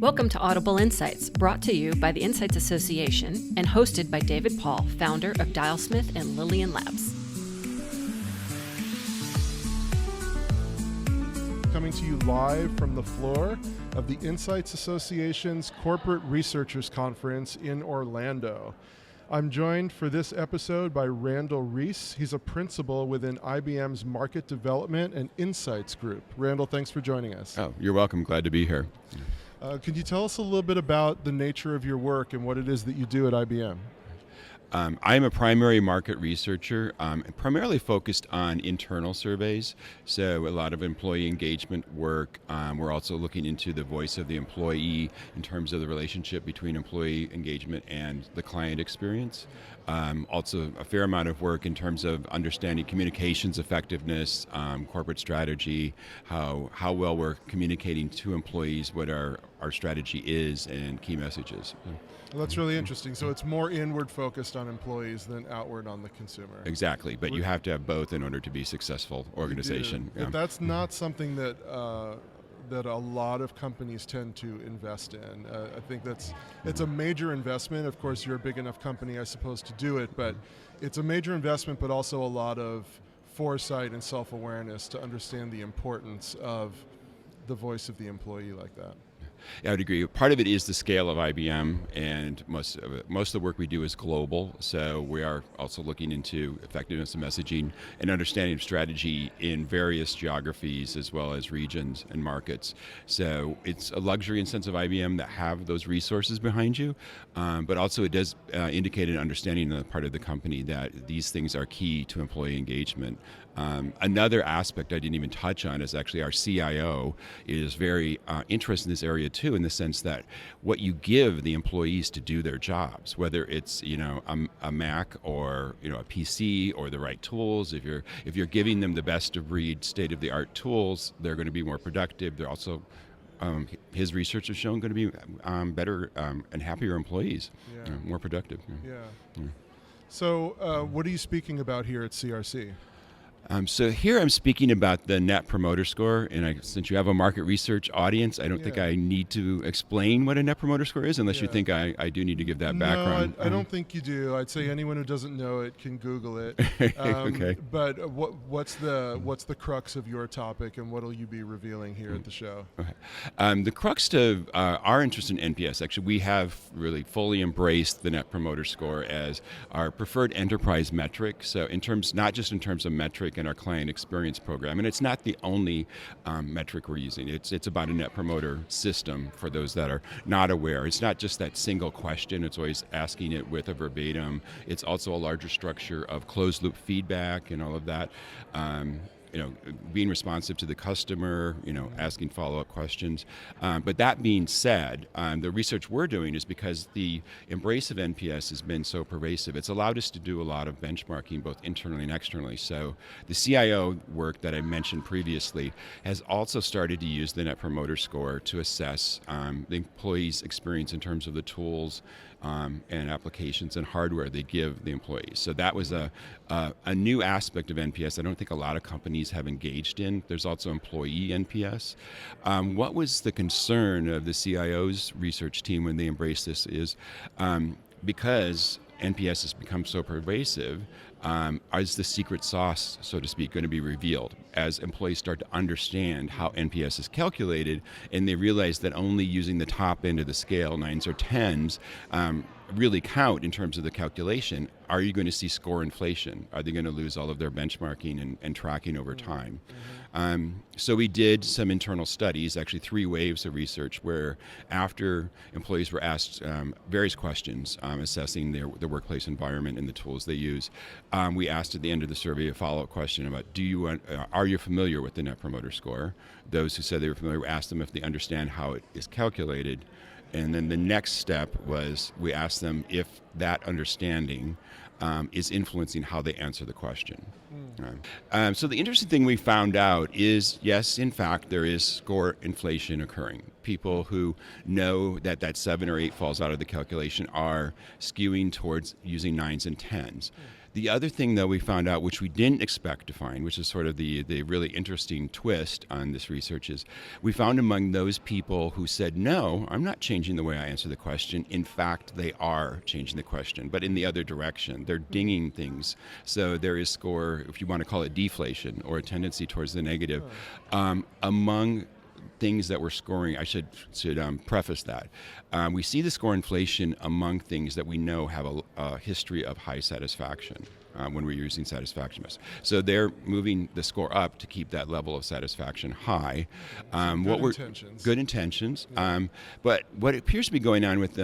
Welcome to Audible Insights, brought to you by the Insights Association and hosted by David Paul, founder of Dialsmith and Lillian Labs. Coming to you live from the floor of the Insights Association's Corporate Researchers Conference in Orlando. I'm joined for this episode by Randal Ries. He's a principal within IBM's Market Development and Insights Group. Randal, thanks for joining us. Oh, you're welcome. Glad to be here. Could you tell us a little bit about the nature of your work and what it is that you do at IBM? I am a primary market researcher, primarily focused on internal surveys, so a lot of employee engagement work. We're also looking into the voice of the employee in terms of the relationship between employee engagement and the client experience. Also a fair amount of work in terms of understanding communications effectiveness, corporate strategy, how well we're communicating to employees what our strategy is and key messages. Well, that's really interesting. So it's more inward focused on employees than outward on the consumer. Exactly, but you have to have both in order to be a successful organization. But that's not something that that a lot of companies tend to invest in. I think it's a major investment. Of course, you're a big enough company, I suppose, to do it, but it's a major investment, but also a lot of foresight and self-awareness to understand the importance of the voice of the employee like that. Yeah, I would agree. Part of it is the scale of IBM, and most of the work we do is global, so we are also looking into effectiveness of messaging and understanding of strategy in various geographies as well as regions and markets. So it's a luxury and sense of IBM that have those resources behind you, but also it does indicate an understanding on the part of the company that these things are key to employee engagement. Another aspect I didn't even touch on is actually our CIO is very interested in this area too, in the sense that what you give the employees to do their jobs, whether it's a Mac or a PC or the right tools, if you're giving them the best of breed, state of the art tools, they're going to be more productive. They're also his research has shown going to be better and happier employees, more productive. Yeah. So what are you speaking about here at CRC? So here I'm speaking about the Net Promoter Score, and since you have a market research audience, I don't think I need to explain what a Net Promoter Score is, unless you think I do need to give that background. No, I don't think you do. I'd say anyone who doesn't know it can Google it. Okay. But what's the crux of your topic, and what will you be revealing here at the show? Okay. The crux to our interest in NPS, actually, we have really fully embraced the Net Promoter Score as our preferred enterprise metric. So not just in terms of metric in our client experience program, and it's not the only metric we're using. It's about a net promoter system for those that are not aware. It's not just that single question. It's always asking it with a verbatim. It's also a larger structure of closed loop feedback and all of that. Being responsive to the customer, asking follow-up questions. But that being said, the research we're doing is because the embrace of NPS has been so pervasive, it's allowed us to do a lot of benchmarking both internally and externally. So the CIO work that I mentioned previously has also started to use the Net Promoter Score to assess the employee's experience in terms of the tools and applications and hardware they give the employees. So that was a new aspect of NPS I don't think a lot of companies have engaged in. There's also employee NPS. What was the concern of the CIO's research team when they embraced this is because NPS has become so pervasive, is the secret sauce, so to speak, going to be revealed as employees start to understand how NPS is calculated, and they realize that only using the top end of the scale, 9s or 10s, really count in terms of the calculation. Are you going to see score inflation? Are they going to lose all of their benchmarking and tracking over time? So we did some internal studies, actually 3 waves of research, where after employees were asked various questions assessing their workplace environment and the tools they use, we asked at the end of the survey a follow-up question about, are you familiar with the Net Promoter Score? Those who said they were familiar, we asked them if they understand how it is calculated. And then the next step was we asked them if that understanding is influencing how they answer the question. So the interesting thing we found out is, yes, in fact, there is score inflation occurring. people who know that that 7 or 8 falls out of the calculation are skewing towards using 9s and 10s. The other thing, though, we found out, which we didn't expect to find, which is sort of the really interesting twist on this research, is we found among those people who said, no, I'm not changing the way I answer the question. In fact, they are changing the question, but in the other direction. They're dinging things. So there is score, if you want to call it deflation, or a tendency towards the negative, among things that we're scoring. I should preface that. We see the score inflation among things that we know have a history of high satisfaction when we're using satisfaction measures. So they're moving the score up to keep that level of satisfaction high. Good intentions. Yeah. But what appears to be going on with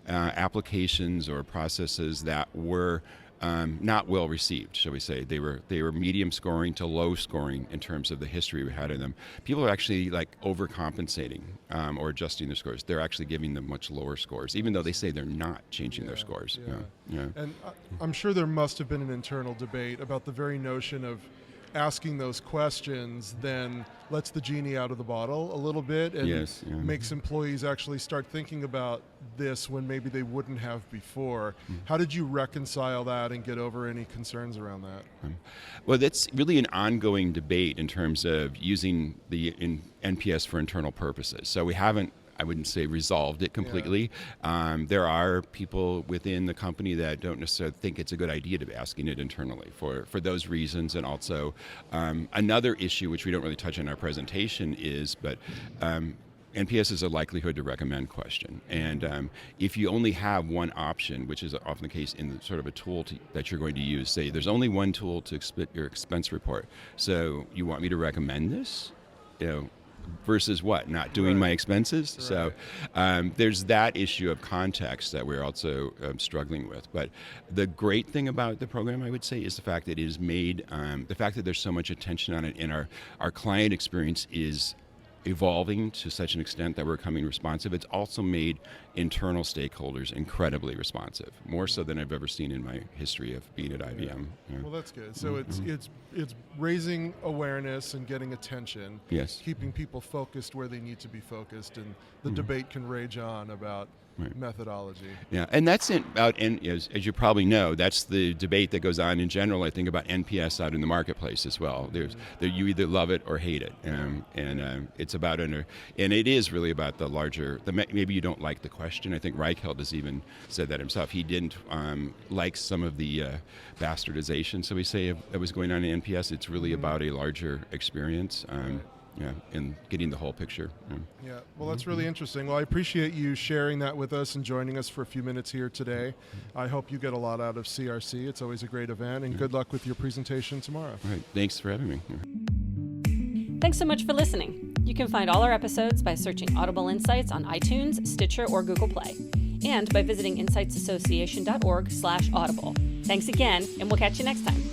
applications or processes that were not well received, shall we say. They were medium scoring to low scoring in terms of the history we had in them. People are actually like overcompensating or adjusting their scores. They're actually giving them much lower scores, even though they say they're not changing their scores. Yeah. And I'm sure there must have been an internal debate about the very notion of asking those questions then lets the genie out of the bottle a little bit and makes employees actually start thinking about this when maybe they wouldn't have before. How did you reconcile that and get over any concerns around that? Well, that's really an ongoing debate in terms of using the NPS for internal purposes. So we haven't, I wouldn't say resolved it completely. There are people within the company that don't necessarily think it's a good idea to be asking it internally for those reasons. And also another issue, which we don't really touch on in our presentation, is NPS is a likelihood to recommend question. And if you only have one option, which is often the case in sort of a tool that you're going to use, say there's only one tool to split your expense report. So you want me to recommend this? Versus what? Not doing my expenses? Right. So there's that issue of context that we're also struggling with. But the great thing about the program, I would say, is the fact that it is made, the fact that there's so much attention on it, and our client experience is evolving to such an extent that we're becoming responsive. It's also made internal stakeholders incredibly responsive, more so than I've ever seen in my history of being at IBM. Well, that's good. So it's raising awareness and getting attention. Yes. Keeping people focused where they need to be focused, and the debate can rage on about methodology. Yeah, and that's as you probably know, that's the debate that goes on in general, I think, about NPS out in the marketplace as well. You either love it or hate it, and it's about and it is really about the larger. Maybe you don't like the question. I think Reichheld has even said that himself. He didn't like some of the bastardization, so we say, that was going on in NPS. It's really about a larger experience. And getting the whole picture. Yeah, well, that's really interesting. Well, I appreciate you sharing that with us and joining us for a few minutes here today. I hope you get a lot out of CRC. It's always a great event, and good luck with your presentation tomorrow. All right, thanks for having me. Thanks so much for listening. You can find all our episodes by searching Audible Insights on iTunes, Stitcher, or Google Play, and by visiting insightsassociation.org/audible. Thanks again, and we'll catch you next time.